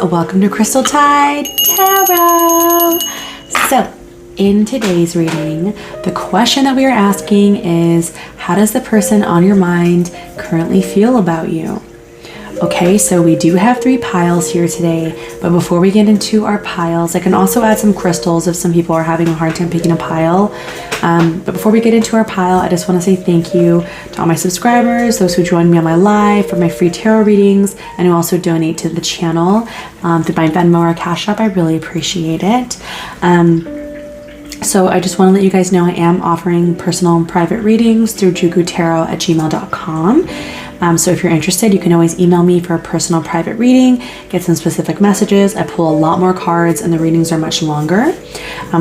welcome to Crystal Tide Tarot. So in today's reading, the question that we are asking is, how does the person on your mind currently feel about you? Okay, so we do have 3 piles here today, but before we get into our piles, I can also add some crystals if some people are having a hard time picking a pile. But before we get into our pile, I just want to say thank you to all my subscribers, those who join me on my live for my free tarot readings, and who also donate to the channel through my Venmo or Cash App. I really appreciate it. So I just want to let you guys know I am offering personal and private readings through jukutarot@gmail.com. So if you're interested, you can always email me for a personal private reading, get some specific messages. I pull a lot more cards and the readings are much longer.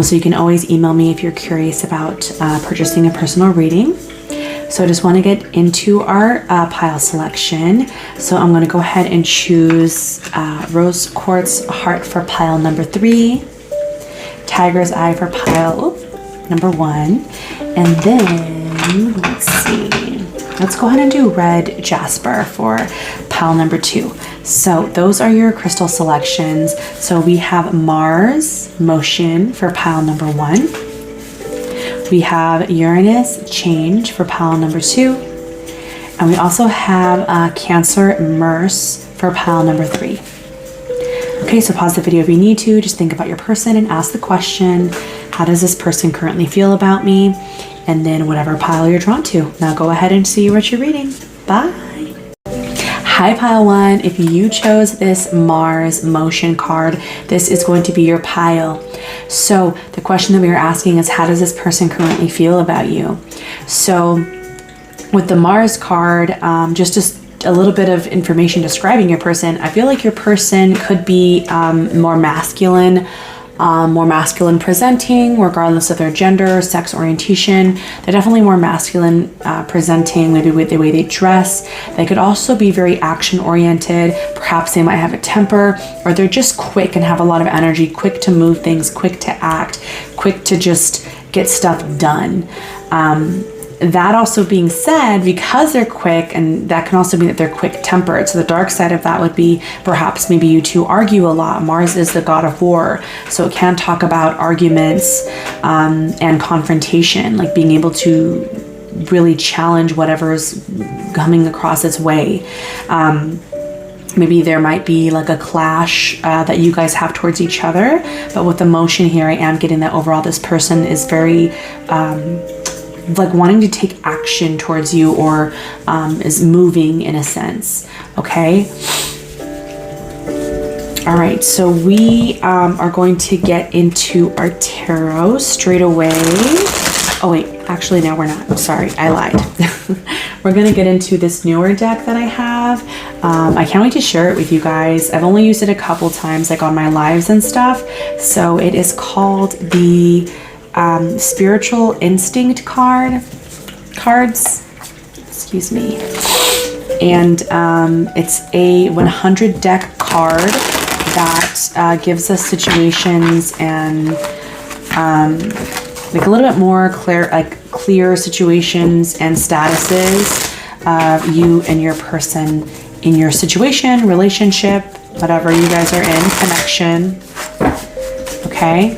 So you can always email me if you're curious about purchasing a personal reading. So I just want to get into our pile selection. So I'm going to go ahead and choose Rose Quartz Heart for pile number 3, Tiger's Eye for pile number 1, and then let's see. Let's go ahead and do Red Jasper for pile number 2. So those are your crystal selections. So we have Mars Motion for pile number 1. We have Uranus Change for pile number 2. And we also have Cancer Merce for pile number 3. Okay, so pause the video if you need to. Just think about your person and ask the question, how does this person currently feel about me? And then whatever pile you're drawn to. Now go ahead and see what you're reading. Bye. Hi pile 1, if you chose this Mars Motion card, this is going to be your pile. So the question that we are asking is, how does this person currently feel about you? So with the Mars card, just a little bit of information describing your person. I feel like your person could be more masculine presenting, regardless of their gender, sex orientation. They're definitely more masculine presenting, maybe with the way they dress. They could also be very action oriented. Perhaps they might have a temper, or they're just quick and have a lot of energy, quick to move things, quick to act, quick to just get stuff done. That also being said, because they're quick, and that can also mean that they're quick tempered. So the dark side of that would be perhaps maybe you two argue a lot. Mars is the god of war. So it can talk about arguments and confrontation, like being able to really challenge whatever's coming across its way. Maybe there might be like a clash that you guys have towards each other. But with the motion here, I am getting that overall this person is very like wanting to take action towards you, or is moving in a sense. Okay. All right. So we are going to get into our tarot straight away. Oh wait, actually no, we're not. I'm sorry, I lied. We're gonna get into this newer deck that I have. I can't wait to share it with you guys. I've only used it a couple times, like on my lives and stuff. So it is called the Spiritual Instinct cards, excuse me, and it's a 100 deck card that gives us situations and like a little bit more clear situations and statuses of you and your person in your situation, relationship, whatever you guys are in, connection. Okay.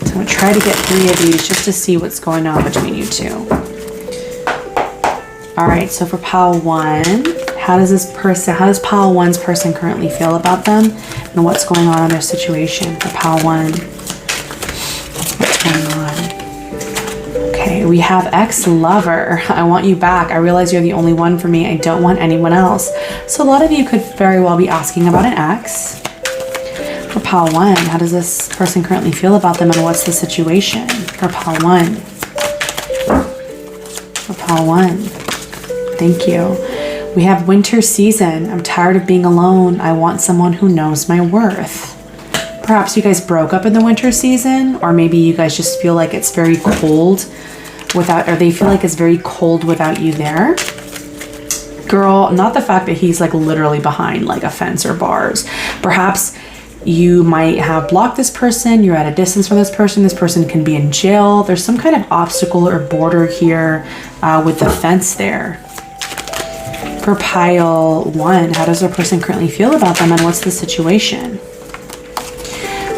I'm gonna try to get 3 of these just to see what's going on between you two. All right, so for pile 1, how does pile 1's person currently feel about them, and what's going on in their situation for pile 1? What's going on? Okay, we have ex-lover. I want you back. I realize you're the only one for me. I don't want anyone else. So a lot of you could very well be asking about an ex. For pile 1, how does this person currently feel about them, and what's the situation for pile 1? For pile 1, thank you. We have winter season. I'm tired of being alone. I want someone who knows my worth. Perhaps you guys broke up in the winter season, or maybe you guys just feel like it's very cold or they feel like it's very cold without you there. Girl, not the fact that he's like literally behind like a fence or bars. Perhaps you might have blocked this person, you're at a distance from this person can be in jail. There's some kind of obstacle or border here with the fence there. For pile 1, how does their person currently feel about them and what's the situation?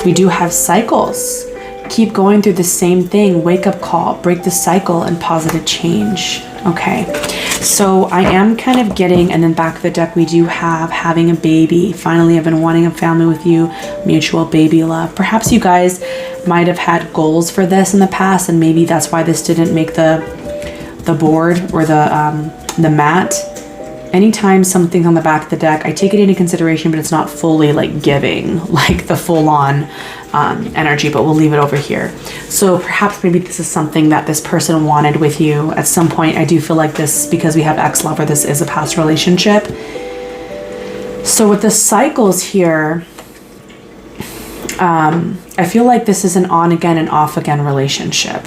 We do have cycles. Keep going through the same thing. Wake up call, break the cycle, and positive change. Okay, so I am kind of getting, and then back of the deck we do have having a baby. Finally, I've been wanting a family with you, mutual baby love. Perhaps you guys might have had goals for this in the past, and maybe that's why this didn't make the board or the mat. Anytime something's on the back of the deck, I take it into consideration, but it's not fully like giving like the full-on energy, but we'll leave it over here. So perhaps maybe this is something that this person wanted with you at some point. I do feel like this, because we have ex-lover, this is a past relationship. So with the cycles here, I feel like this is an on again and off again relationship.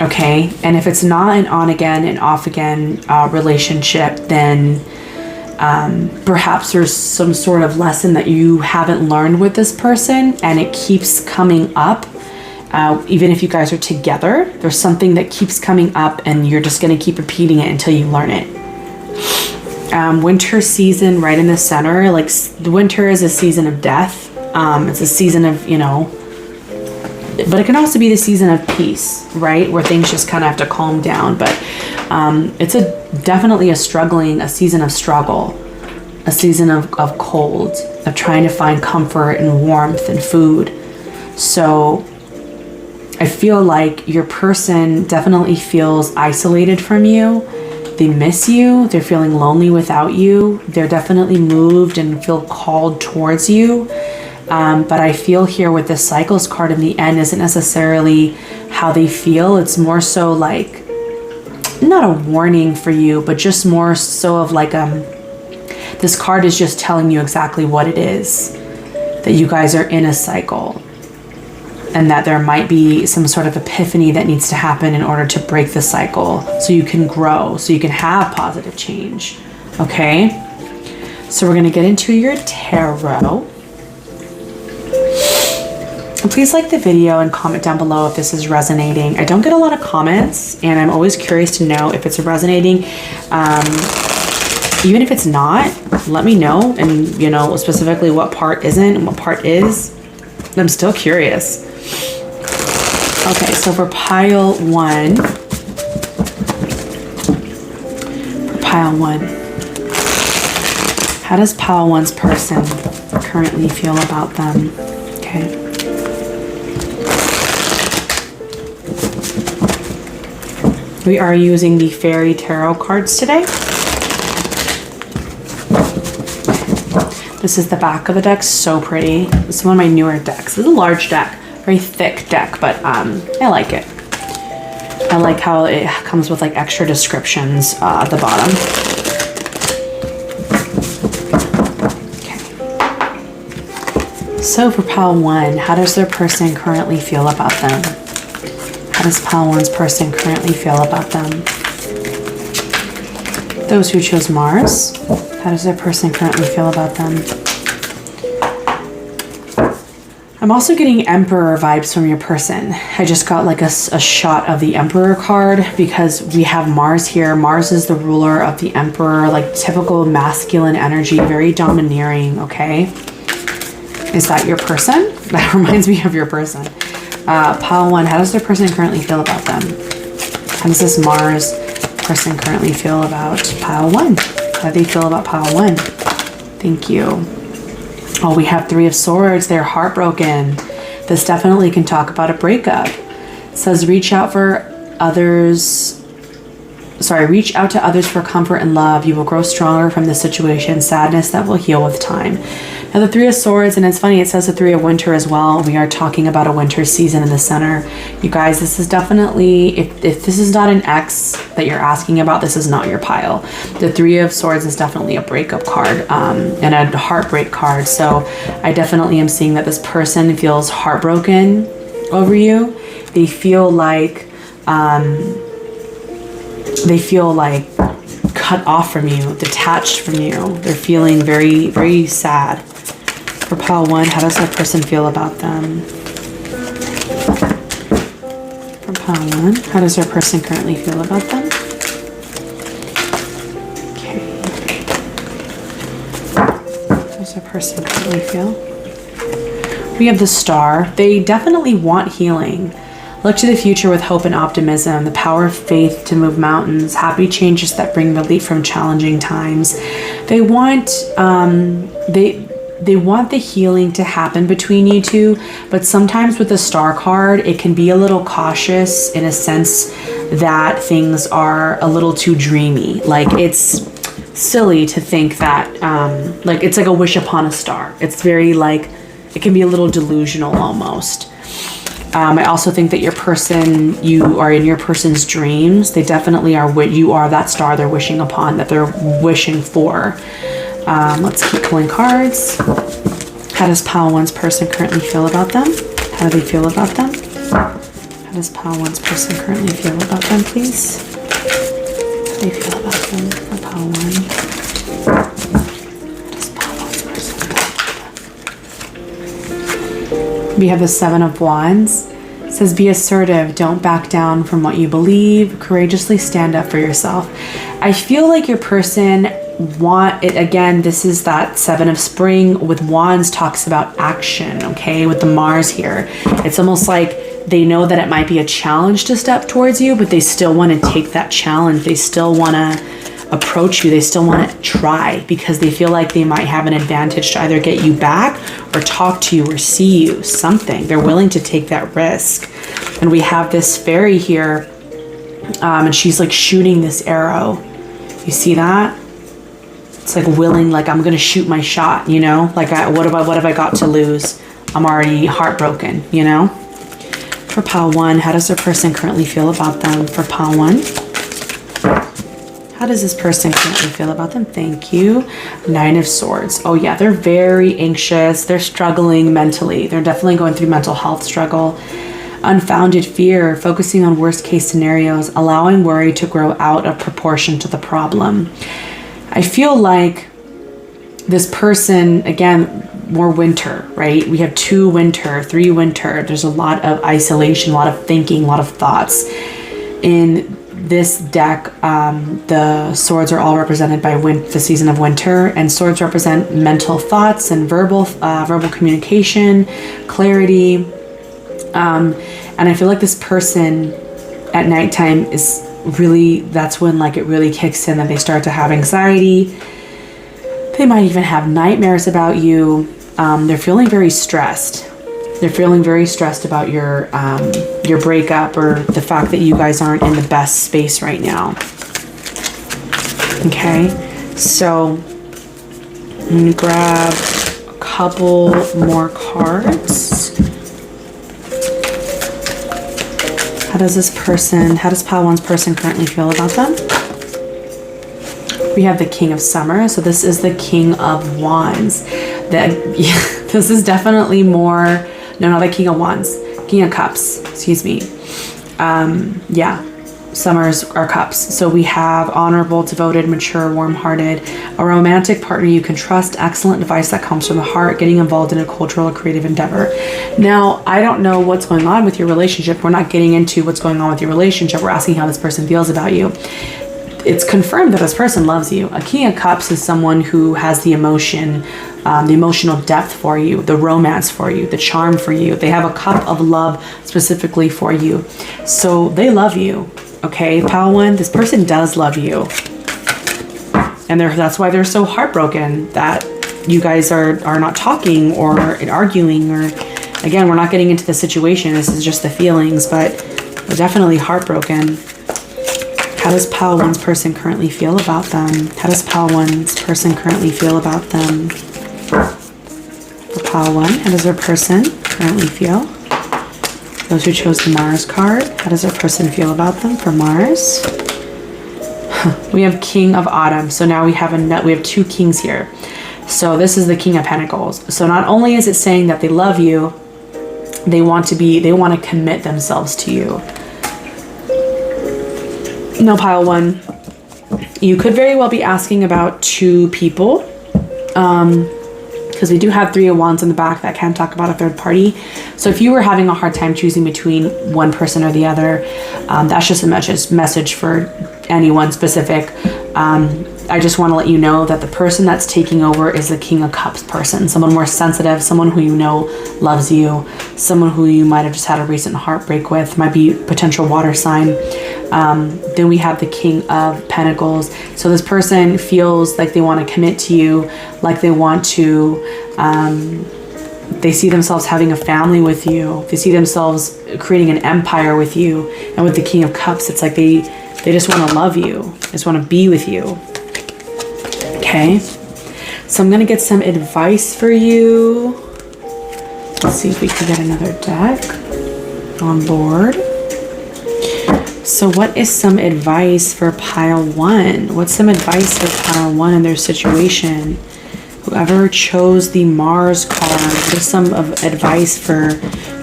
Okay, and if it's not an on again and off again relationship, then perhaps there's some sort of lesson that you haven't learned with this person, and it keeps coming up. Even if you guys are together, there's something that keeps coming up, and you're just going to keep repeating it until you learn it. Winter season right in the center, like the winter is a season of death. It's a season of, you know, but it can also be the season of peace, right? Where things just kind of have to calm down. But it's definitely a season of struggle, a season of cold, of trying to find comfort and warmth and food. So I feel like your person definitely feels isolated from you. They miss you. They're feeling lonely without you. They're definitely moved and feel called towards you. But I feel here with the cycles card in the end isn't necessarily how they feel. It's more so like, not a warning for you, but just more so of like, this card is just telling you exactly what it is, that you guys are in a cycle, and that there might be some sort of epiphany that needs to happen in order to break the cycle, so you can grow, so you can have positive change. Okay, so we're going to get into your tarot. And please like the video and comment down below if this is resonating. I don't get a lot of comments, and I'm always curious to know if it's resonating. Even if it's not, let me know, and you know specifically what part isn't and what part is. I'm still curious. Okay, so for pile 1, how does pile 1's person currently feel about them? Okay. We are using the Fairy Tarot cards today. This is the back of the deck, so pretty. This is one of my newer decks. This is a large deck, very thick deck, but I like it. I like how it comes with like extra descriptions at the bottom. Okay. So for pile 1, how does their person currently feel about them? How does pile 1's person currently feel about them? Those who chose Mars, how does their person currently feel about them? I'm also getting Emperor vibes from your person. I just got like a shot of the Emperor card because we have Mars here. Mars is the ruler of the Emperor, like typical masculine energy, very domineering, okay? Is that your person? That reminds me of your person. Pile 1, how does their person currently feel about them? How does this Mars person currently feel about pile 1? How do they feel about pile 1? Thank you. Oh, we have 3 of Swords. They're heartbroken. This definitely can talk about a breakup. It says reach out to others for comfort and love. You will grow stronger from this situation. Sadness that will heal with time. Now the 3 of Swords, and it's funny, it says the 3 of Winter as well. We are talking about a winter season in the center. You guys, this is definitely, if this is not an ex that you're asking about, this is not your pile. The 3 of Swords is definitely a breakup card and a heartbreak card. So I definitely am seeing that this person feels heartbroken over you. They feel like cut off from you, detached from you. They're feeling very, very sad. For pile 1, how does that person feel about them? For pile 1, how does their person currently feel about them? Okay. person currently feel? We have the Star. They definitely want healing. Look to the future with hope and optimism, the power of faith to move mountains, happy changes that bring relief from challenging times. They want they want the healing to happen between you two, but sometimes with the Star card, it can be a little cautious in a sense that things are a little too dreamy. Like, it's silly to think that like it's like a wish upon a star. It's very like, it can be a little delusional almost. I also think that your person, you are in your person's dreams. They definitely are what you are, that star they're wishing upon, that they're wishing for. Let's keep pulling cards. How does Pile One's person currently feel about them? How do they feel about them? How does Pile One's person currently feel about them, please? How do they feel about them for Pile One? How does Pile One's person feel about them? We have the Seven of Wands. It says, be assertive, don't back down from what you believe, courageously stand up for yourself. I feel like your person want it. Again, this is that Seven of Spring with Wands, talks about action. Okay, with the Mars here, it's almost like they know that it might be a challenge to step towards you, but they still want to take that challenge. They still want to approach you. They still want to try because they feel like they might have an advantage to either get you back or talk to you or see you, something. They're willing to take that risk. And we have this fairy here, and she's like shooting this arrow. You see that? It's like willing, like, I'm gonna shoot my shot, you know? Like, what have I got to lose? I'm already heartbroken, you know? For Pile One, how does their person currently feel about them? For Pile One, how does this person currently feel about them? Thank you. Nine of Swords. Oh yeah, they're very anxious. They're struggling mentally. They're definitely going through mental health struggle. Unfounded fear, focusing on worst case scenarios, allowing worry to grow out of proportion to the problem. I feel like this person, again, more winter, right? We have 2 winter, 3 winter. There's a lot of isolation, a lot of thinking, a lot of thoughts. In this deck, the swords are all represented by the season of winter, and swords represent mental thoughts and verbal communication, clarity. And I feel like this person at nighttime is really, that's when like it really kicks in, that they start to have anxiety. They might even have nightmares about you. They're feeling very stressed. They're feeling very stressed about your breakup, or the fact that you guys aren't in the best space right now. Okay, so I'm gonna grab a couple more cards. How does Pile One's person currently feel about them? We have the King of Summer. So this is the King of Wands. This is definitely more, no, not the King of Wands. King of Cups, excuse me. Yeah, Summers are cups. So we have honorable, devoted, mature, warm-hearted, a romantic partner you can trust, excellent advice that comes from the heart, getting involved in a cultural or creative endeavor. Now, I don't know what's going on with your relationship. We're not getting into what's going on with your relationship. We're asking how this person feels about you. It's confirmed that this person loves you. A King of Cups is someone who has the emotion, the emotional depth for you, the romance for you, the charm for you. They have a cup of love specifically for you. So they love you. Okay, Pile One, this person does love you. And that's why they're so heartbroken that you guys are not talking or arguing, or, again, we're not getting into the situation. This is just the feelings, but they're definitely heartbroken. How does Pile One's person currently feel about them? How does Pile One's person currently feel about them? For Pile One, how does their person currently feel? Those who chose the Mars card, how does their person feel about them? For Mars, we have King of Autumn. So now we have 2 kings here. So this is the King of Pentacles. So not only is it saying that they love you, they want to commit themselves to you. Now, Pile One, you could very well be asking about 2 people, because we do have 3 of Wands in the back that can talk about a third party. So if you were having a hard time choosing between one person or the other, that's just a message for anyone specific. I just want to let you know that the person that's taking over is the King of Cups person, someone more sensitive, someone who you know loves you, someone who you might have just had a recent heartbreak with, might be potential water sign. Then we have the King of Pentacles. So this person feels like they want to commit to you, like they want to, they see themselves having a family with you. They see themselves creating an empire with you. And with the King of Cups, it's like they just want to love you. They just want to be with you. Okay. So I'm going to get some advice for you. Let's see if we can get another deck on board. So what is some advice for pile 1? What's some advice for pile 1 in their situation? Whoever chose the Mars card, what is some of advice for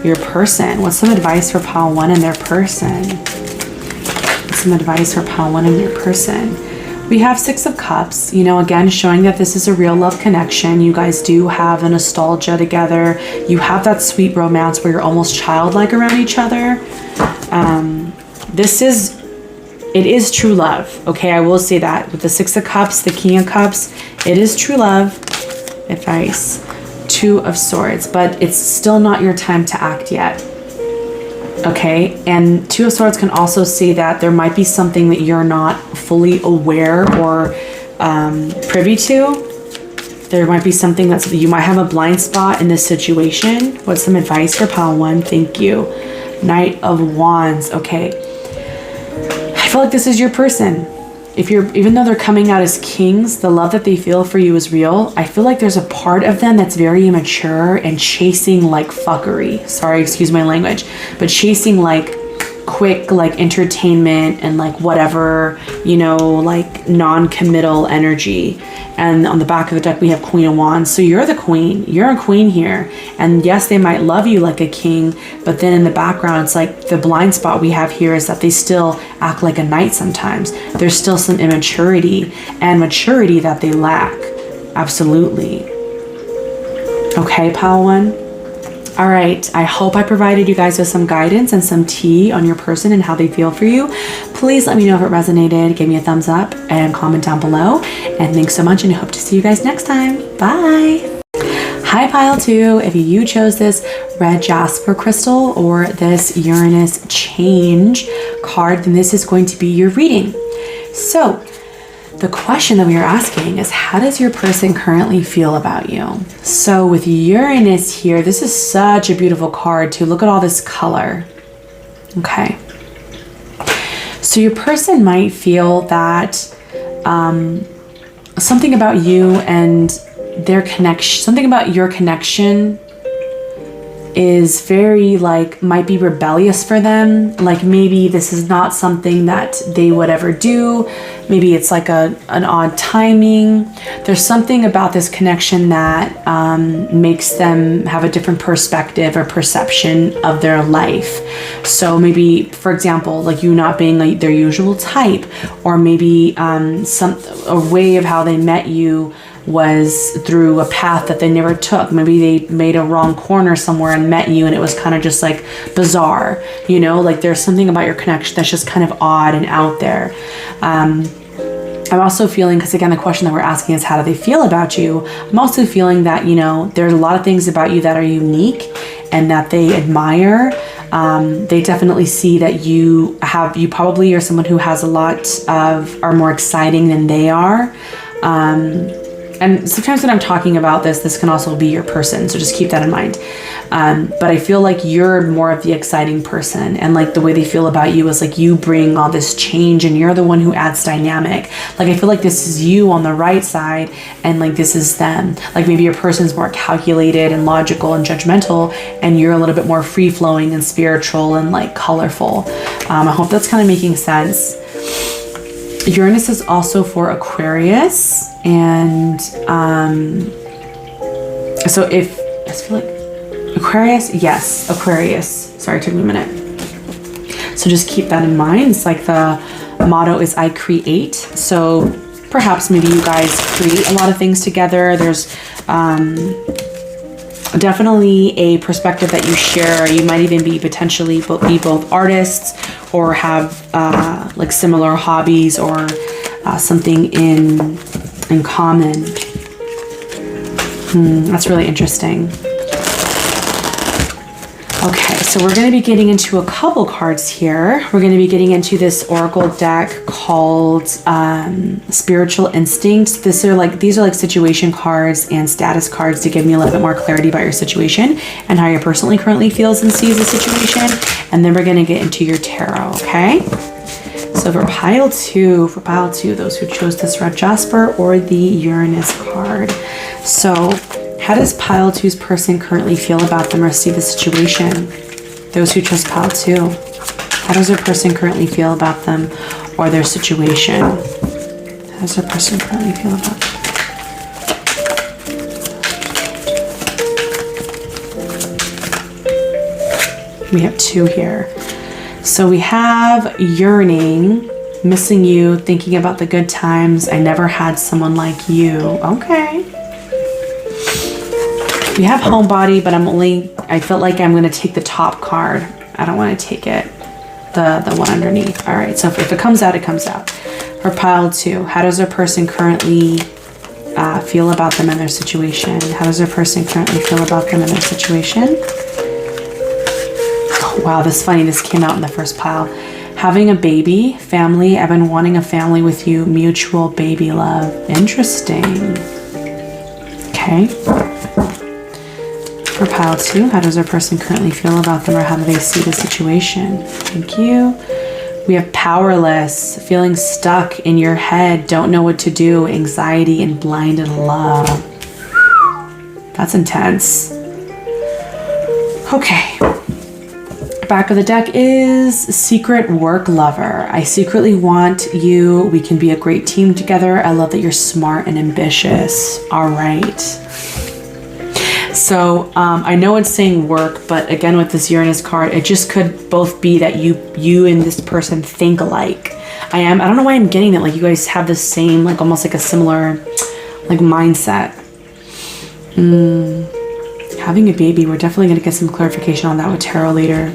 your person? What's some advice for pile 1 in their person? What's some advice for pile 1 in your person? We have 6 of Cups, you know, again, showing that this is a real love connection. You guys do have a nostalgia together. You have that sweet romance where you're almost childlike around each other. It is true love. Okay, I will say that. With the 6 of Cups, the King of Cups, it is true love. Advice. 2 of Swords, but it's still not your time to act yet. Okay, and 2 of Swords can also say that there might be something that you're not fully aware or privy to. There might be something that's, you might have a blind spot in this situation. What's some advice for pile 1? Thank you. Knight of Wands. Okay, I feel like this is your person. Even though they're coming out as kings, the love that they feel for you is real. I feel like there's a part of them that's very immature and chasing like fuckery. Sorry, excuse my language, but chasing like quick like entertainment and like whatever, you know, like non-committal energy. And on the back of the deck we have Queen of Wands. So you're the queen. You're a queen here. And yes, they might love you like a king, but then in the background it's like the blind spot we have here is that they still act like a knight sometimes. There's still some immaturity and maturity that they lack. Absolutely. Okay, pile 1. All right, I hope I provided you guys with some guidance and some tea on your person and how they feel for you. Please let me know if it resonated. Give me a thumbs up and comment down below. And thanks so much, and I hope to see you guys next time. Bye. Hi, pile 2. If you chose this red jasper crystal or this Uranus change card, then this is going to be your reading. So the question that we are asking is, how does your person currently feel about you? So with Uranus here, this is such a beautiful card too. Look at all this color. Okay. So your person might feel that something about you and their connection, something about your connection is very like, might be rebellious for them. Like maybe this is not something that they would ever do. Maybe it's like an odd timing. There's something about this connection that makes them have a different perspective or perception of their life. So maybe, for example, like you not being like their usual type, or maybe a way of how they met you was through a path that they never took. Maybe they made a wrong corner somewhere and met you and it was kind of just like bizarre, you know, like there's something about your connection that's just kind of odd and out there. I'm also feeling, because again, the question that we're asking is how do they feel about you? I'm also feeling that, you know, there's a lot of things about you that are unique and that they admire. They definitely see that you probably are someone who has a lot of, are more exciting than they are. And sometimes when I'm talking about this can also be your person. So just keep that in mind. But I feel like you're more of the exciting person. And like the way they feel about you is like you bring all this change and you're the one who adds dynamic. Like I feel like this is you on the right side and like this is them. Like maybe your person's more calculated and logical and judgmental and you're a little bit more free flowing and spiritual and like colorful. I hope that's kind of making sense. Uranus is also for Aquarius, and so if I feel like Aquarius, yes, Aquarius. Sorry, it took me a minute. So just keep that in mind. It's like the motto is I create. So perhaps maybe you guys create a lot of things together. There's definitely a perspective that you share. You might even be potentially be both artists or have like similar hobbies or something in common. That's really interesting. Okay, so we're going to be getting into a couple cards here. We're going to be getting into this oracle deck called Spiritual Instincts. These are like situation cards and status cards to give me a little bit more clarity about your situation and how you personally currently feels and sees the situation. And then we're going to get into your tarot, okay? So for pile two, those who chose this red jasper or the Uranus card. So how does pile two's person currently feel about them or see the situation? Those who chose pile two. How does their person currently feel about them or their situation? How does their person currently feel about them? We have two here. So we have yearning, missing you, thinking about the good times. I never had someone like you. Okay. We have homebody, but I felt like I'm going to take the top card. I don't want to take it, the one underneath. All right, so if it comes out, it comes out. For pile two, how does their person currently feel about them and their situation? How does their person currently feel about them and their situation? Oh, wow, this is funny. This came out in the first pile. Having a baby, family. I've been wanting a family with you. Mutual baby love. Interesting. Okay. For pile two, how does our person currently feel about them or how do they see the situation? Thank you. We have powerless, feeling stuck in your head, don't know what to do, anxiety and blinded love. That's intense. Okay. Back of the deck is secret work lover. I secretly want you. We can be a great team together. I love that you're smart and ambitious. All right. So I know it's saying work, but again with this Uranus card, it just could both be that you and this person think alike. I don't know why I'm getting that. Like you guys have the same, like almost like a similar, like mindset. Having a baby, we're definitely going to get some clarification on that with tarot later.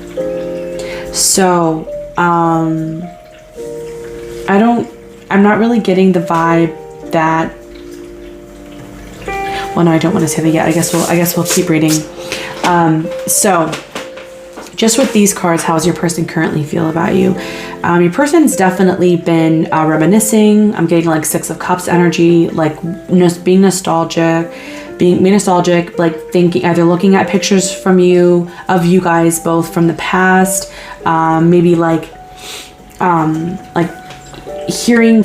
So I'm not really getting the vibe that. Well, no, I don't want to say that yet. I guess we'll keep reading. So just with these cards, how's your person currently feel about you? Your person's definitely been reminiscing. I'm getting like Six of Cups energy, like being nostalgic, like thinking, either looking at pictures from you, of you guys both from the past, maybe like hearing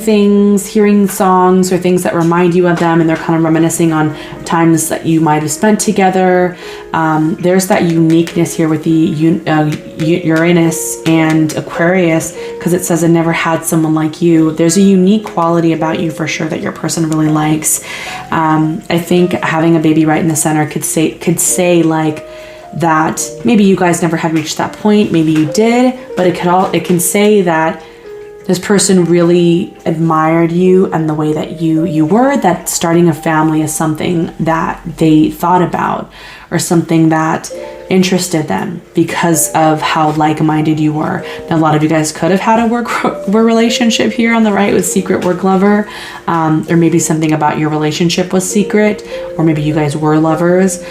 songs or things that remind you of them, and they're kind of reminiscing on times that you might have spent together. There's that uniqueness here with the Uranus and Aquarius, because it says I never had someone like you. There's a unique quality about you for sure that your person really likes. I think having a baby right in the center could say like that maybe you guys never had reached that point, maybe you did, but it can say that this person really admired you and the way that you were, that starting a family is something that they thought about or something that interested them because of how like-minded you were. Now, a lot of you guys could have had a work relationship here on the right with secret work lover, or maybe something about your relationship was secret, or maybe you guys were lovers.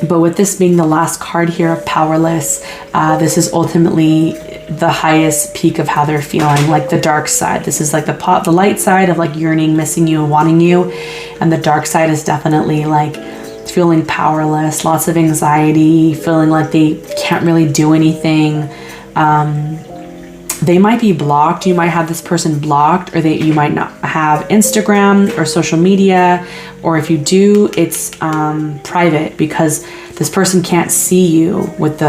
But with this being the last card here of powerless, this is ultimately the highest peak of how they're feeling, like the dark side. This is like the light side of like yearning, missing you and wanting you. And the dark side is definitely like feeling powerless, lots of anxiety, feeling like they can't really do anything. They might be blocked. You might have this person blocked, or you might not have Instagram or social media, or if you do, it's private because this person can't see you with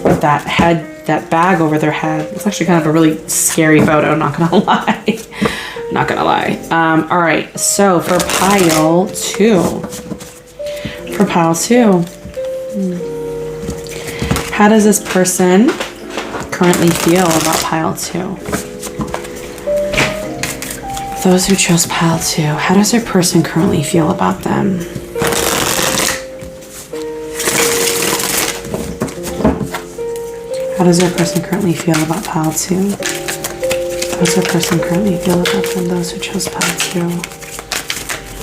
with that bag over their head. It's actually kind of a really scary photo, not gonna lie. Not gonna lie. All right, so for pile two, how does this person currently feel about pile two? Those who chose pile two, how does their person currently feel about them? How does their person currently feel about pile two? How does our person currently feel about them? Those who chose pile 2.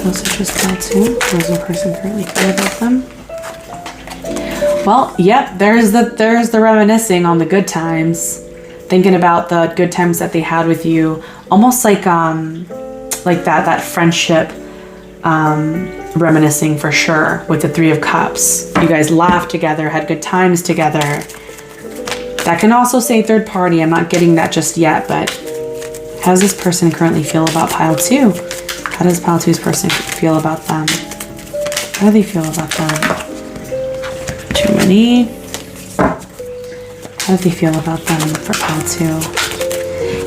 Those who chose pile 2. How does our person currently feel about them? Well, yep, there's the reminiscing on the good times. Thinking about the good times that they had with you. Almost like that friendship reminiscing for sure with the 3 of Cups. You guys laughed together, had good times together. That can also say third party. I'm not getting that just yet, but how does this person currently feel about pile 2? How does pile 2's person feel about them? How do they feel about them? Too many. How do they feel about them for pile 2?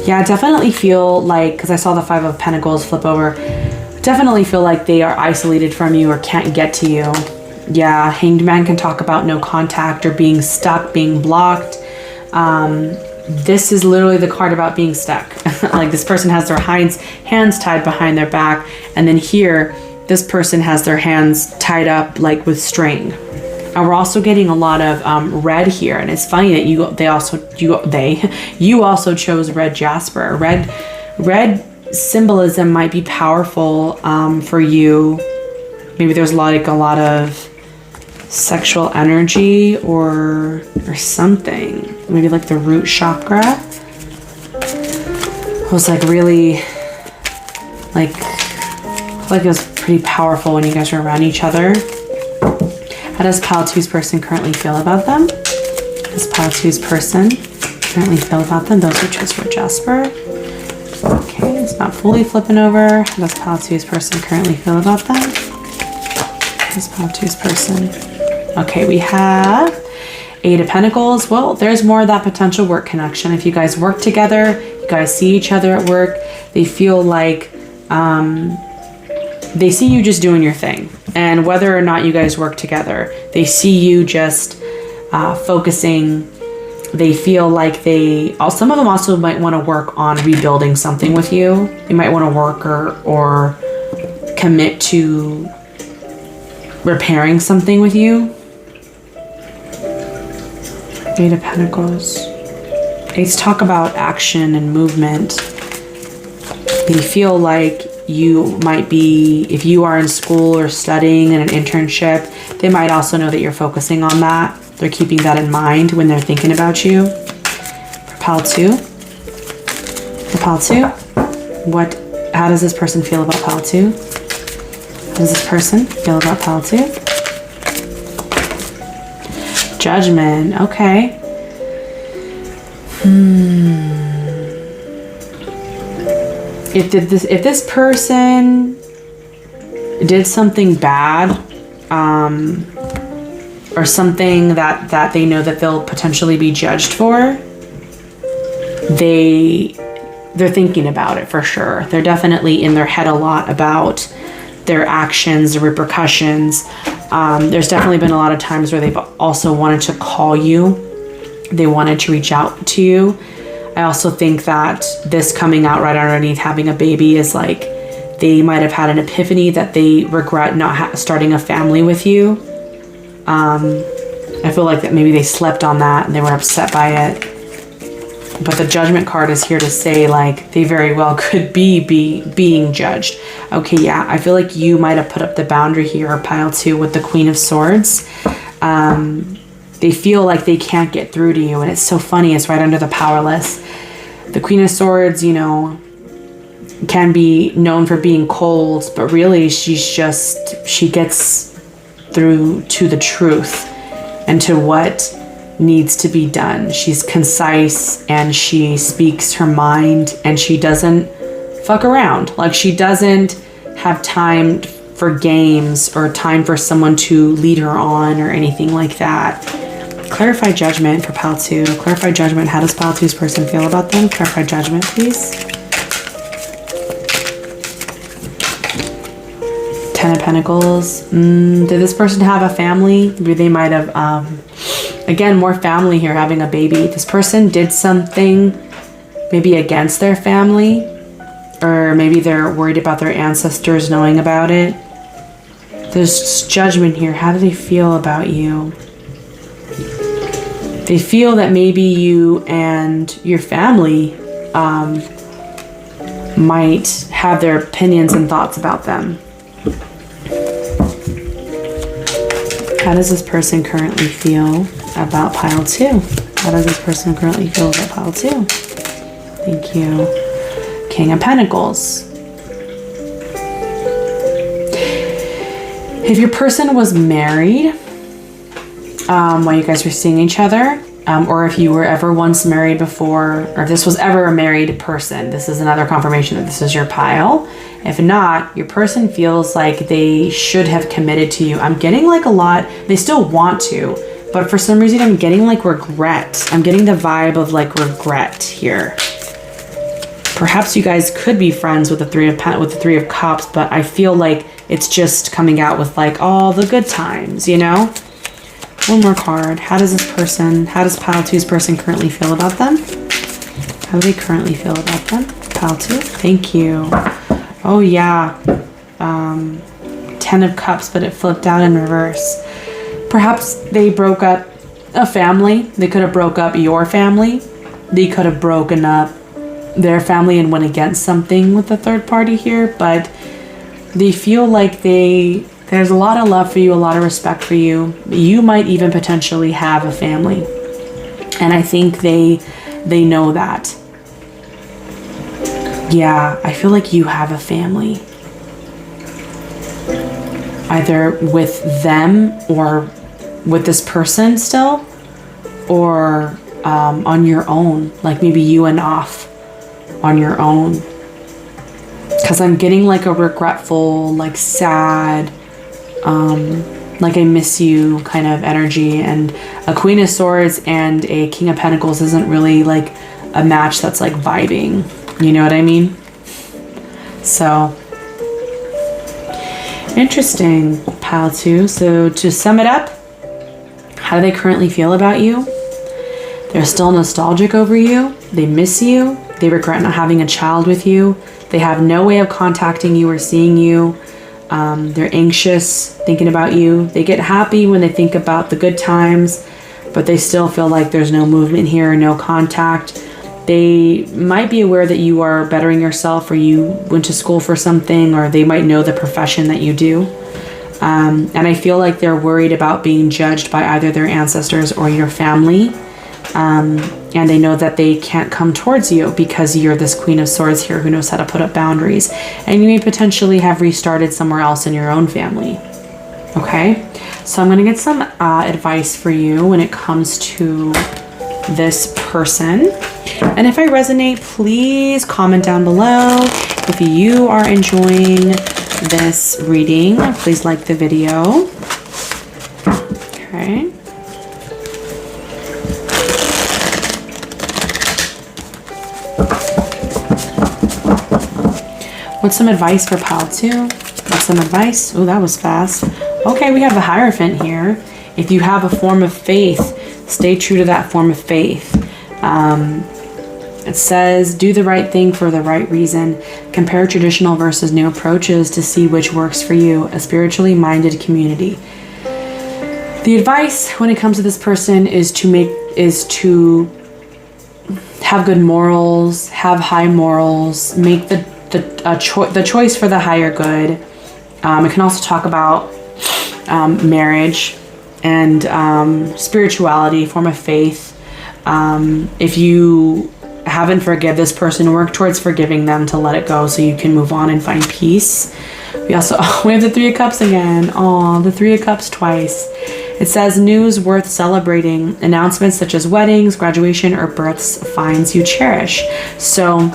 Yeah, I definitely feel like, because I saw the 5 of Pentacles flip over, definitely feel like they are isolated from you or can't get to you. Yeah, Hanged Man can talk about no contact or being stuck, being blocked. This is literally the card about being stuck. Like this person has their hands tied behind their back, and then here, this person has their hands tied up like with string. And we're also getting a lot of red here, and it's funny that you also chose red jasper. Red symbolism might be powerful for you. Maybe there's a lot of sexual energy or something. Maybe like the root chakra. It was like really like it was pretty powerful when you guys were around each other. How does pile 2's person currently feel about them? How does pile 2's person currently feel about them? Those who chose red jasper. Okay, it's not fully flipping over. How does pile 2's person currently feel about them? How does pile 2's person? Okay, we have 8 of Pentacles. Well, there's more of that potential work connection. If you guys work together, you guys see each other at work, they feel like they see you just doing your thing. And whether or not you guys work together, they see you just focusing. They feel like some of them also might want to work on rebuilding something with you. They might want to work or commit to repairing something with you. 8 of Pentacles. 8s talk about action and movement. They feel like you might be, if you are in school or studying in an internship, they might also know that you're focusing on that. They're keeping that in mind when they're thinking about you. For pile 2. For pile 2. How does this person feel about pile 2? How does this person feel about pile 2? Judgment. Okay. If this person did something bad, or something that they know that they'll potentially be judged for, they're thinking about it for sure. They're definitely in their head a lot about their actions, the repercussions. There's definitely been a lot of times where they've also wanted to call you. They wanted to reach out to you. I also think that this coming out right underneath having a baby is like they might have had an epiphany that they regret not starting a family with you. I feel like that maybe they slept on that and they were upset by it. But the Judgment card is here to say like they very well could be being judged. Okay, yeah, I feel like you might have put up the boundary here, pile 2, with the Queen of Swords. They feel like they can't get through to you, and it's so funny, it's right under the Powerless. The Queen of Swords, you know, can be known for being cold, but really she gets through to the truth and to what needs to be done. She's concise and she speaks her mind, and she doesn't fuck around. Like, she doesn't have time for games or time for someone to lead her on or anything like that. Clarify Judgment for pile 2. Clarify Judgment. How does pile 2's person feel about them? Clarify Judgment, please. 10 of Pentacles. Did this person have a family? Maybe they might have, again, more family here, having a baby. This person did something maybe against their family, or maybe they're worried about their ancestors knowing about it. There's Judgment here. How do they feel about you? They feel that maybe you and your family might have their opinions and thoughts about them. How does this person currently feel about pile 2? How does this person currently feel about pile 2? Thank you. King of Pentacles. If your person was married while you guys were seeing each other, or if you were ever once married before, or if this was ever a married person, this is another confirmation that this is your pile. If not, your person feels like they should have committed to you. I'm getting like a lot, they still want to, but for some reason I'm getting like regret. I'm getting the vibe of like regret here. Perhaps you guys could be friends with the Three of Cups, but I feel like it's just coming out with like all the good times, you know? One more card. How does pile 2's person currently feel about them? How do they currently feel about them? Pile 2. Thank you. Oh yeah. 10 of Cups, but it flipped out in reverse. Perhaps they broke up a family. They could have broke up your family. They could have broken up their family and went against something with the third party here, but they feel like there's a lot of love for you, a lot of respect for you. You might even potentially have a family. And I think they know that. Yeah, I feel like you have a family. Either with them or with this person still, or on your own. Like maybe you and off on your own. Because I'm getting like a regretful, like sad, like I miss you kind of energy, and a Queen of Swords and a King of Pentacles isn't really like a match that's like vibing, you know what I mean? So interesting, pile 2. So to sum it up, how do they currently feel about you? They're still nostalgic over you. They miss you. They regret not having a child with you. They have no way of contacting you or seeing you. They're anxious thinking about you. They get happy when they think about the good times, but they still feel like there's no movement here, no contact. They might be aware that you are bettering yourself, or you went to school for something, or they might know the profession that you do. And I feel like they're worried about being judged by either their ancestors or your family. And they know that they can't come towards you because you're this Queen of Swords here who knows how to put up boundaries. And you may potentially have restarted somewhere else in your own family. Okay, so I'm going to get some advice for you when it comes to this person. And if I resonate, please comment down below. If you are enjoying this reading, please like the video. Okay. What's some advice for pile 2? What's some advice? Oh, that was fast. Okay, we have the Hierophant here. If you have a form of faith, stay true to that form of faith. It says, do the right thing for the right reason. Compare traditional versus new approaches to see which works for you. A spiritually minded community. The advice when it comes to this person is to have good morals, have high morals, make the choice for the higher good. It can also talk about marriage and spirituality, form of faith. If you haven't forgiven this person, work towards forgiving them to let it go so you can move on and find peace. We have the Three of Cups again. Oh, the Three of Cups twice. It says news worth celebrating. Announcements such as weddings, graduation, or births finds you cherish. So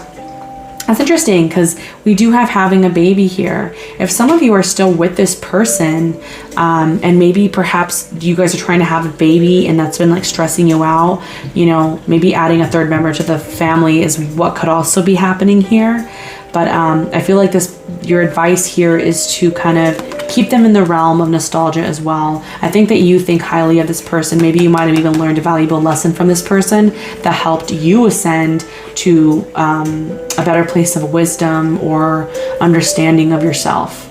that's interesting because we do have having a baby here. If some of you are still with this person, and maybe perhaps you guys are trying to have a baby and that's been like stressing you out, you know, maybe adding a third member to the family is what could also be happening here. But I feel like your advice here is to kind of keep them in the realm of nostalgia as well. I think that you think highly of this person. Maybe you might have even learned a valuable lesson from this person that helped you ascend to a better place of wisdom or understanding of yourself.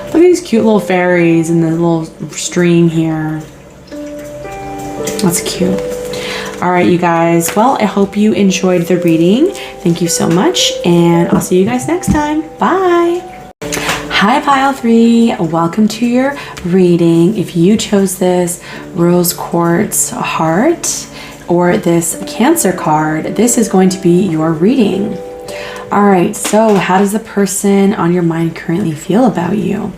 Look at these cute little fairies in the little stream here. That's cute. All right, you guys. Well, I hope you enjoyed the reading. Thank you so much, and I'll see you guys next time. Bye. Hi, Pile 3. Welcome to your reading. If you chose this Rose Quartz Heart or this Cancer card, this is going to be your reading. All right, so how does the person on your mind currently feel about you?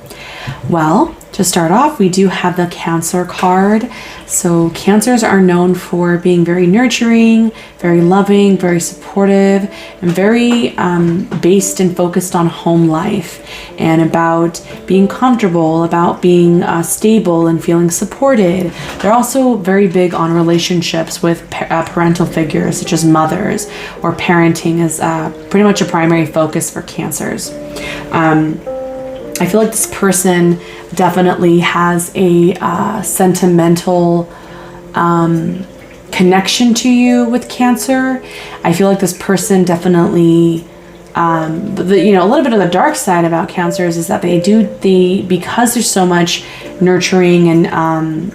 Well, to start off, we do have the Cancer card. So Cancers are known for being very nurturing, very loving, very supportive, and very based and focused on home life and about being comfortable, about being stable and feeling supported. They're also very big on relationships with parental figures such as mothers, or parenting is pretty much a primary focus for Cancers. I feel like this person definitely has a sentimental connection to you with Cancer. I feel like this person definitely, a little bit of the dark side about Cancers is that because there's so much nurturing and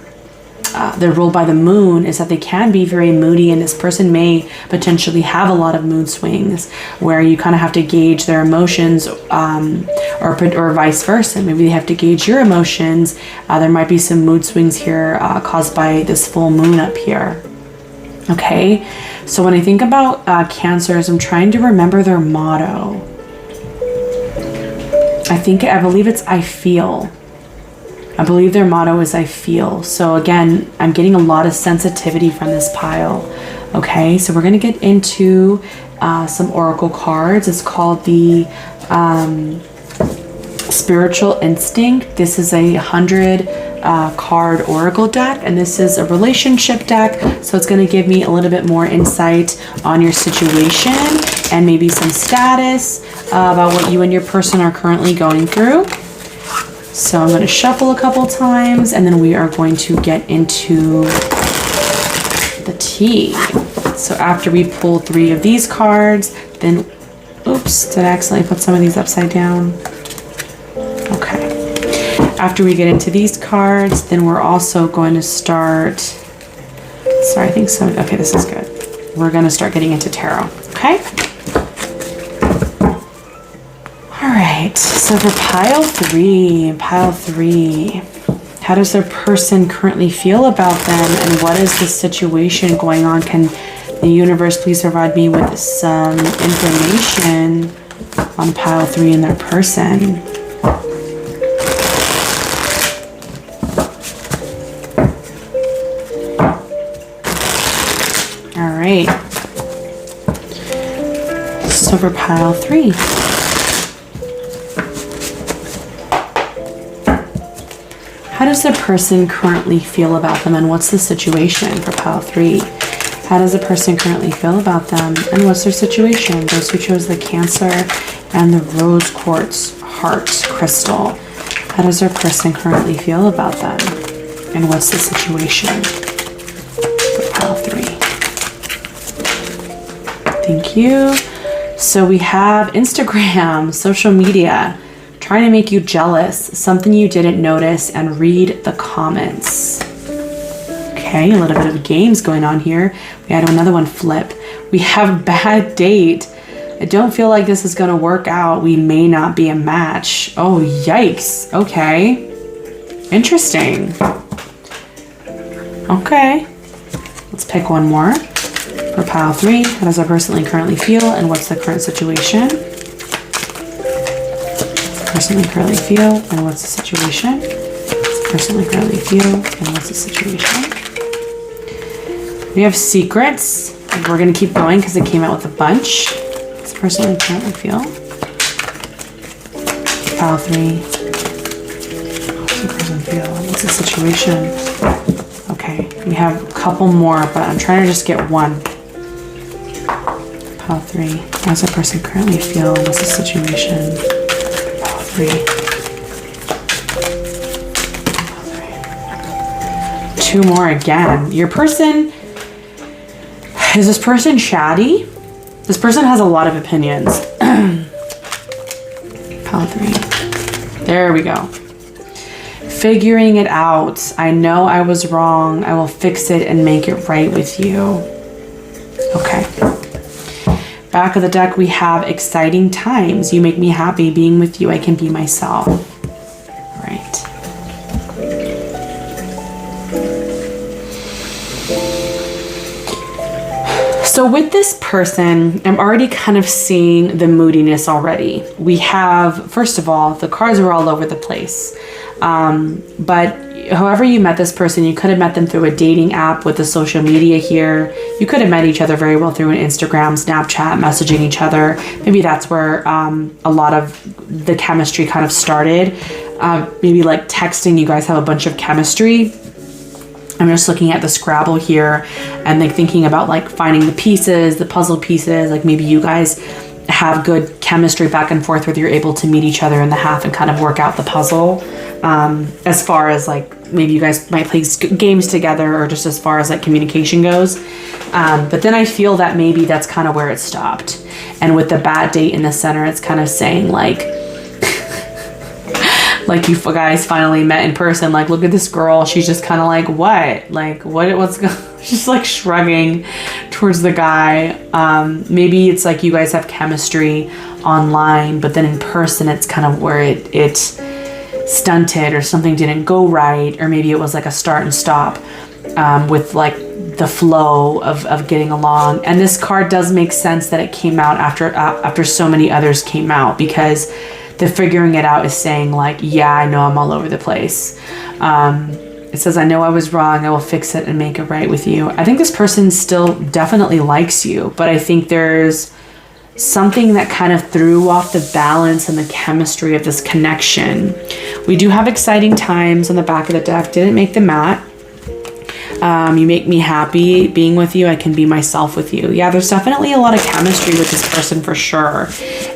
they're ruled by the moon, is that they can be very moody, and this person may potentially have a lot of mood swings where you kind of have to gauge their emotions, or vice versa. Maybe they have to gauge your emotions. There might be some mood swings here caused by this full moon up here. Okay, so when I think about Cancers, I'm trying to remember their motto. I believe it's I feel. I believe their motto is I feel. So again, I'm getting a lot of sensitivity from this pile. Okay, so we're going to get into some oracle cards. It's called the Spiritual Instinct. This is a 100 card oracle deck, and this is a relationship deck. So it's going to give me a little bit more insight on your situation and maybe some status about what you and your person are currently going through. So I'm going to shuffle a couple times, and then we are going to get into the tea. So after we pull 3 of these cards, then, oops, did I accidentally put some of these upside down? Okay. After we get into these cards, then we're also going to start, sorry, I think so. Okay, this is good. We're going to start getting into tarot, okay? Alright, so for pile 3, how does their person currently feel about them, and what is the situation going on? Can the universe please provide me with some information on pile 3 and their person? Alright, so for pile 3, how does the person currently feel about them, and what's the situation for pile 3? How does the person currently feel about them, and what's their situation? Those who chose the Cancer and the Rose Quartz Heart Crystal. How does their person currently feel about them, and what's the situation for pile 3? Thank you. So we have Instagram, social media, trying to make you jealous, something you didn't notice, and read the comments. Okay, a little bit of games going on here. We had another one flip. We have bad date. I don't feel like this is going to work out. We may not be a match. Oh, yikes. Okay. Interesting. Okay. Let's pick one more. For pile 3, how does our person currently feel, and what's the current situation? Personally currently feel, and what's the situation? Personally currently feel, and what's the situation? We have secrets. We're going to keep going because it came out with a bunch. What's personally currently feel? Pile 3. What's the person feel? What's the situation? Okay, we have a couple more, but I'm trying to just get one. Pile 3. How does the person currently feel? What's the situation? 3. 2 more again. Your person, is this person chatty? This person has a lot of opinions. Pile 3. There we go. figuring it out. I know I was wrong. I will fix it and make it right with you. Okay. Back of the deck, we have exciting times. You make me happy. Being with you, I can be myself. Right. So with this person, I'm already kind of seeing the moodiness already. We have, first of all, the cards are all over the place. But however you met this person, you could have met them through a dating app with the social media here. You could have met each other very well through an Instagram, Snapchat, messaging each other. Maybe that's where a lot of the chemistry kind of started. Maybe like texting, you guys have a bunch of chemistry. I'm just looking at the Scrabble here and like thinking about like finding the pieces, the puzzle pieces, like maybe you guys have good chemistry back and forth where you're able to meet each other in the half and kind of work out the puzzle. As far as like maybe you guys might play games together or just as far as like communication goes. But then I feel that maybe that's kind of where it stopped. And with the bad date in the center, it's kind of saying like, like you guys finally met in person, like, look at this girl. She's just kind of like, what? Like, what's going She's like shrugging towards the guy. Maybe it's like you guys have chemistry online, but then in person, it's kind of where it stunted or something didn't go right. Or maybe it was like a start and stop with like the flow of getting along. And this card does make sense that it came out after so many others came out, because the figuring it out is saying like, yeah, I know I'm all over the place. It says, I know I was wrong. I will fix it and make it right with you. I think this person still definitely likes you, but I think there's something that kind of threw off the balance and the chemistry of this connection. We do have exciting times on the back of the deck. Didn't make the mat. You make me happy. Being with you, I can be myself with you. Yeah, there's definitely a lot of chemistry with this person for sure.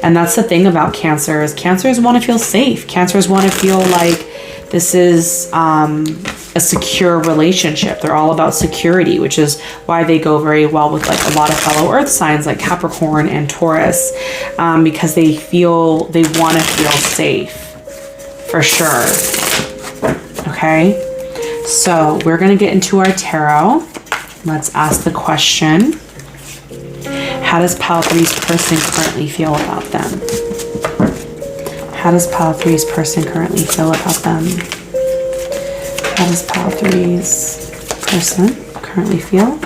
And that's the thing about Cancers. Cancers want to feel safe. Cancers want to feel like this is a secure relationship. They're all about security, which is why they go very well with like a lot of fellow earth signs like Capricorn and Taurus, because they want to feel safe for sure. Okay. So we're going to get into our tarot. Let's ask the question. How does Pile 3's person currently feel about them? How does Pile 3's person currently feel about them? How does Pile 3's person currently feel?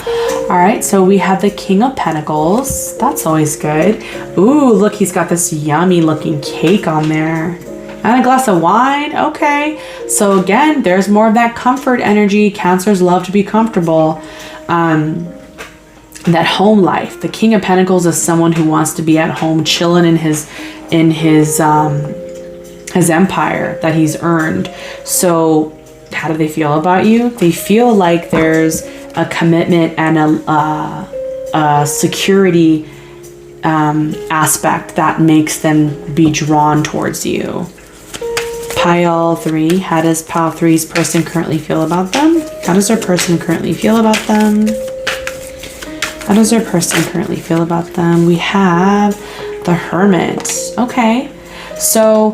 All right, so we have the King of Pentacles. That's always good. Ooh, look, he's got this yummy looking cake on there. And a glass of wine. Okay. So again, there's more of that comfort energy. Cancers love to be comfortable. That home life. The King of Pentacles is someone who wants to be at home, chilling in his empire that he's earned. So how do they feel about you? They feel like there's a commitment and a security aspect that makes them be drawn towards you. Pile 3, how does Pile 3's person currently feel about them? How does their person currently feel about them? How does their person currently feel about them? We have the Hermit. Okay, so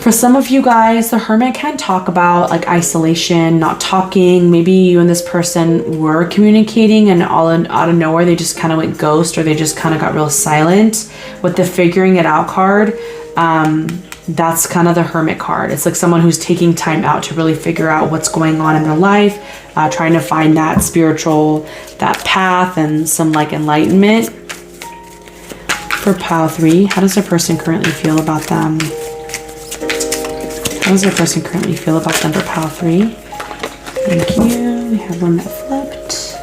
for some of you guys, the Hermit can talk about like isolation, not talking. Maybe you and this person were communicating and out of nowhere, they just kind of went ghost, or they just kind of got real silent. With the figuring it out card, that's kind of the Hermit card. It's like someone who's taking time out to really figure out what's going on in their life, trying to find that spiritual, that path and some like enlightenment. For Pile 3, how does their person currently feel about them? How does their person currently feel about them for Pile 3? Thank you. We have one that flipped.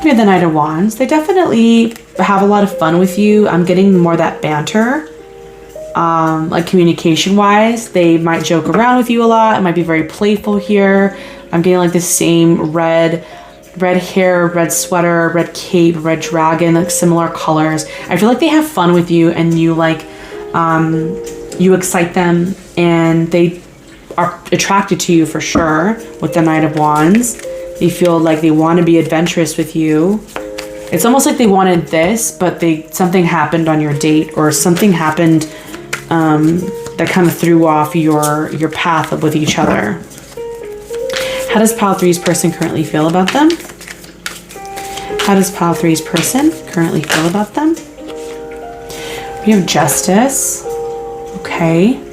We have the Knight of Wands. They definitely have a lot of fun with you. I'm getting more that banter. Like communication wise, they might joke around with you a lot. It might be very playful here. I'm getting like the same red hair, red sweater, red cape, red dragon, like similar colors. I feel like they have fun with you, and you like, you excite them, and they are attracted to you for sure. With the Knight of Wands, they feel like they want to be adventurous with you. It's almost like they wanted this, but something happened on your date, or something happened that kind of threw off your path with each other. How does pile 3's person currently feel about them? How does pile 3's person currently feel about them? We have Justice. Okay.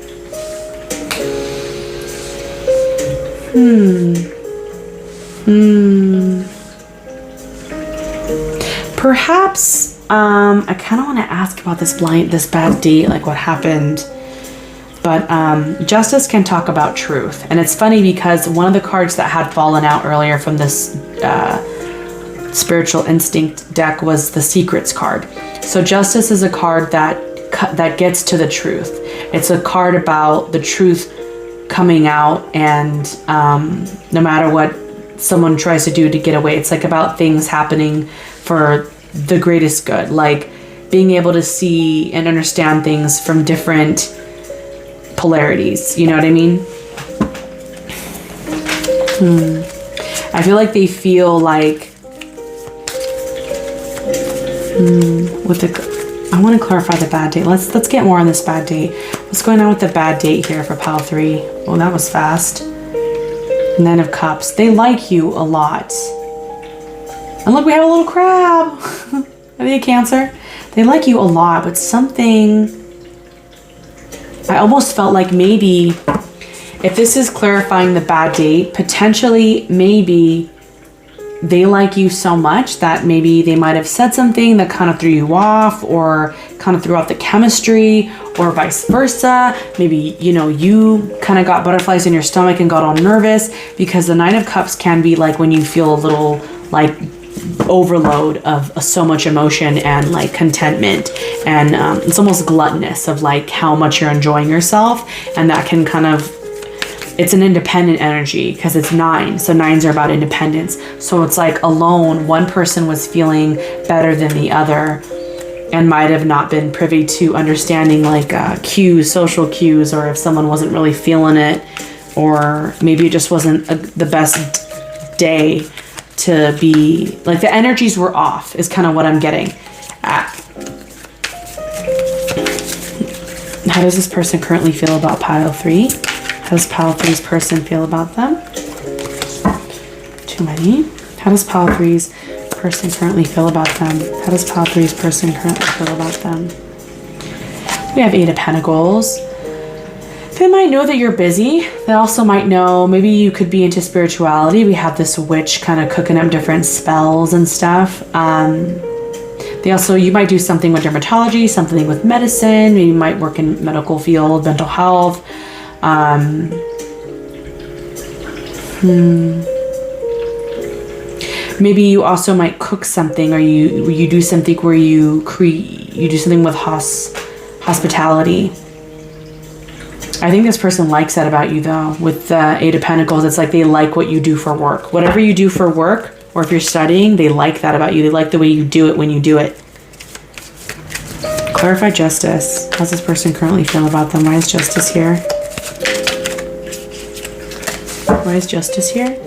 Perhaps, I kind of want to ask about this bad date, like what happened. But Justice can talk about truth. And it's funny because one of the cards that had fallen out earlier from this Spiritual Instinct deck was the Secrets card. So Justice is a card that gets to the truth. It's a card about the truth coming out, and no matter what someone tries to do to get away, it's like about things happening for the greatest good, like being able to see and understand things from different polarities, you know what I mean? I feel like they feel like I want to clarify the bad date. Let's get more on this bad date. What's going on with the bad date here for pile 3? Oh, that was fast. Nine of Cups. They like you a lot. And look, we have a little crab. Are they a Cancer? They like you a lot, but something... I almost felt like maybe if this is clarifying the bad date, potentially maybe they like you so much that maybe they might have said something that kind of threw you off, or kind of threw off the chemistry, or vice versa. Maybe, you know, you kind of got butterflies in your stomach and got all nervous, because the Nine of Cups can be like when you feel a little like overload of so much emotion and like contentment, and it's almost gluttonous of like how much you're enjoying yourself, and that can kind of, it's an independent energy because it's 9, so 9s are about independence. So it's like alone, one person was feeling better than the other and might have not been privy to understanding like cues, social cues, or if someone wasn't really feeling it, or maybe it just wasn't the best day to be, like the energies were off is kind of what I'm getting at. How does this person currently feel about pile 3? How does pile 3's person feel about them? Too many. How does pile 3's person currently feel about them? How does pile 3's person currently feel about them? We have 8 of Pentacles. They might know that you're busy. They also might know maybe you could be into spirituality. We have this witch kind of cooking up different spells and stuff. They also, you might do something with dermatology, something with medicine. Maybe you might work in medical field, mental health. Maybe you also might cook something, or you do something where you do something with hospitality. I think this person likes that about you though. With the 8 of Pentacles, it's like they like what you do for work. Whatever you do for work, or if you're studying, they like that about you. They like the way you do it when you do it. Clarify Justice. How's this person currently feel about them? Why is Justice here? Why is Justice here?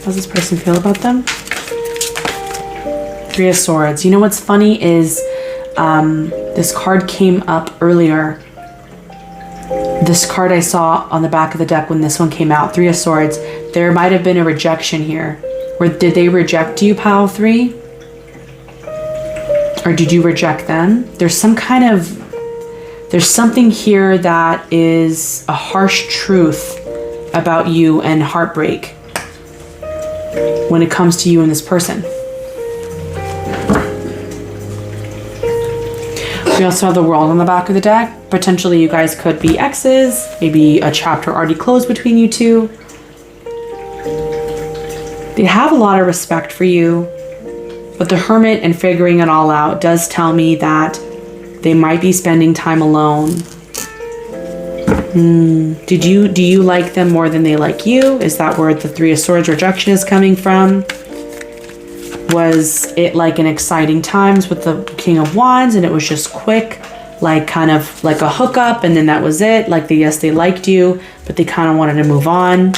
How's this person feel about them? 3 of Swords. You know what's funny is this card came up earlier. This card I saw on the back of the deck when this one came out. 3 of Swords. There might have been a rejection here. Or did they reject you, pile 3? Or did you reject them? There's something here that is a harsh truth about you and heartbreak when it comes to you and this person. We also have the World on the back of the deck. Potentially you guys could be exes. Maybe a chapter already closed between you two. They have a lot of respect for you, but the Hermit and figuring it all out does tell me that they might be spending time alone. Do you like them more than they like you? Is that where the 3 of Swords rejection is coming from? Was it like an exciting times with the King of Wands and it was just quick, like kind of like a hookup, and then that was it? Like they liked you, but they kind of wanted to move on.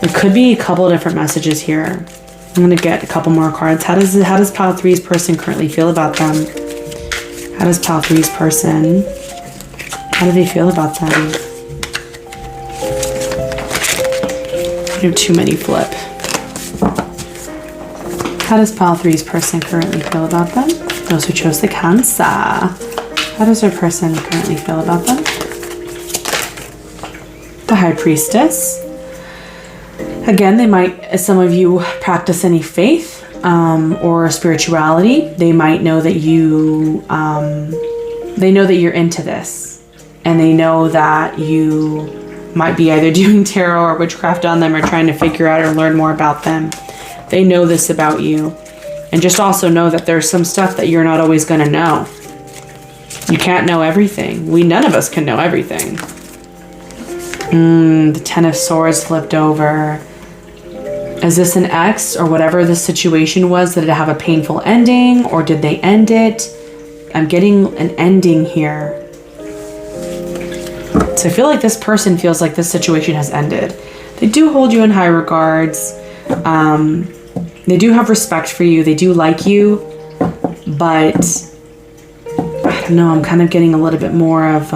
It could be a couple of different messages here. I'm going to get a couple more cards. How does pile 3's person currently feel about them? How does pile 3's person How do they feel about them? I have too many flip. How does pile 3's person currently feel about them? Those who chose the Cancer. How does our person currently feel about them? The High Priestess. Again, they might, some of you practice any faith or spirituality. They might know that you, they know that you're into this, and they know that you might be either doing tarot or witchcraft on them or trying to figure out or learn more about them. They know this about you. And just also know that there's some stuff that you're not always going to know. You can't know everything. None of us can know everything. The Ten of Swords flipped over. Is this an ex or whatever the situation was? Did it have a painful ending or did they end it? I'm getting an ending here. So I feel like this person feels like this situation has ended. They do hold you in high regards. They do have respect for you. They do like you. But I don't know. I'm kind of getting a little bit more of...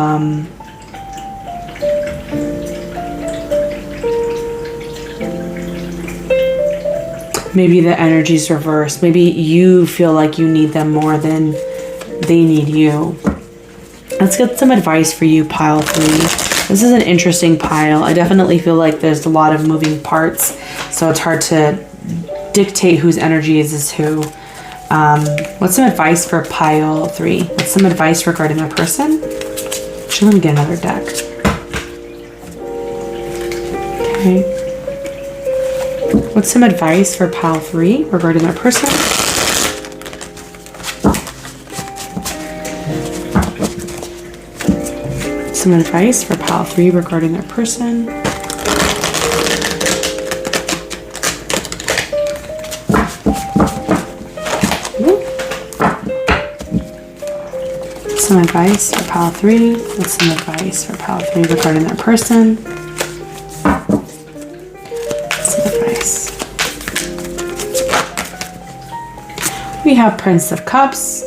maybe the energy's reversed. Maybe you feel like you need them more than they need you. Let's get some advice for you, pile 3. This is an interesting pile. I definitely feel like there's a lot of moving parts, so it's hard to dictate whose energy is who. What's some advice for pile 3? What's some advice regarding their person? Actually, let me get another deck. Okay. What's some advice for pile 3 regarding their person? Some advice for pile 3 regarding their person. Some advice for pile 3. What's some advice for pile 3 regarding their person? Some advice. We have Prince of Cups.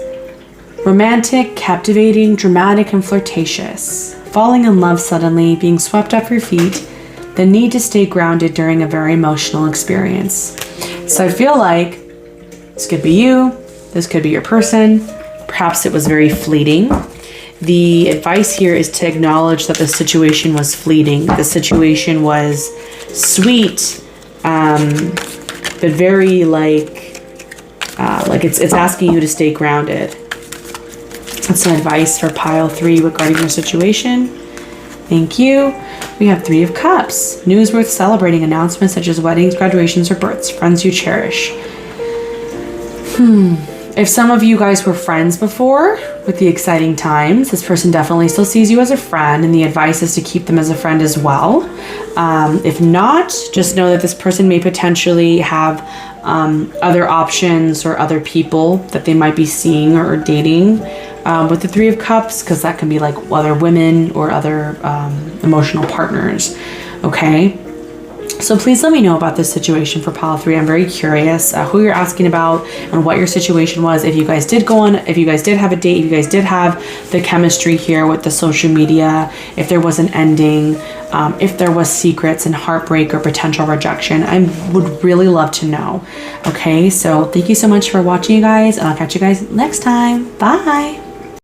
Romantic, captivating, dramatic, and flirtatious. Falling in love suddenly, being swept off your feet, the need to stay grounded during a very emotional experience. So I feel like this could be you, this could be your person, perhaps it was very fleeting. The advice here is to acknowledge that the situation was fleeting. The situation was sweet, but very like it's asking you to stay grounded. That's some advice for pile 3 regarding your situation. Thank you. We have 3 of Cups. News worth celebrating. Announcements such as weddings, graduations, or births. Friends you cherish. If some of you guys were friends before with the exciting times, this person definitely still sees you as a friend, and the advice is to keep them as a friend as well. If not, just know that this person may potentially have other options or other people that they might be seeing or dating with the 3 of Cups, because that can be like other women or other emotional partners. Okay. So please let me know about this situation for pile 3. I'm very curious who you're asking about and what your situation was. If you guys did go on, if you guys did have a date, if you guys did have the chemistry here with the social media, if there was an ending, if there was secrets and heartbreak or potential rejection, I would really love to know. Okay, so thank you so much for watching, you guys, and I'll catch you guys next time. Bye.